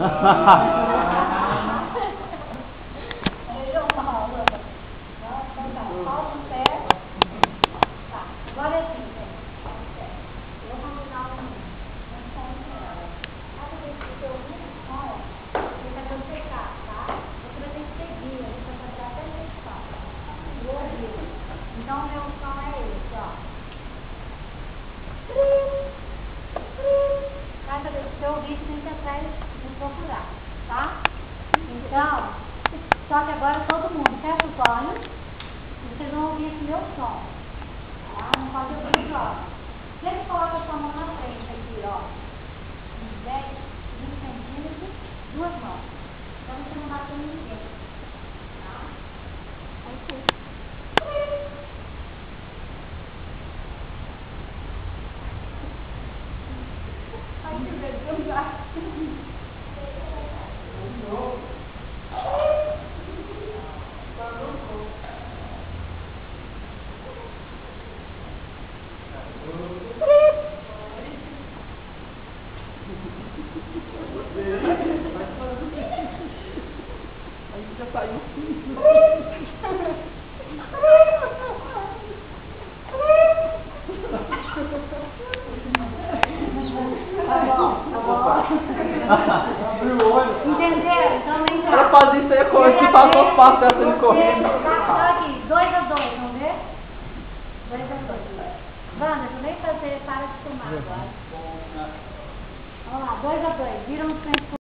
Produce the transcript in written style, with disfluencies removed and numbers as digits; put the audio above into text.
Agora é assim, gente. Eu vou combinar um som com ela. Cada vez que eu ouvir um som, você vai fazer secar, tá? Você vai ter que seguir, a gente vai fazer até esse som. Vou ouvir. Então, o meu som é esse, ó. Cada vez que eu ouvir, você tem que ir atrás de procurar, tá? Então, só que agora todo mundo fecha os olhos e vocês vão ouvir esse meu som. Tá? Não pode ouvir os olhos. Sempre coloca a sua mão na frente aqui, ó. Uns 10, 20 centímetros, duas mãos. Pra você não bater em ninguém. Tá? Aí sim. Ai, que vergonha. Aí já saiu. Abriu o olho. Entendeu? Então vem cá. Ela faz isso aí, que passou os passos dela saindo correndo. Tá aqui, 2 a 2, vamos ver? 2 a 2. Wanda, tu nem fazer, para de filmar agora. Vamos lá, 2 a 2, viram os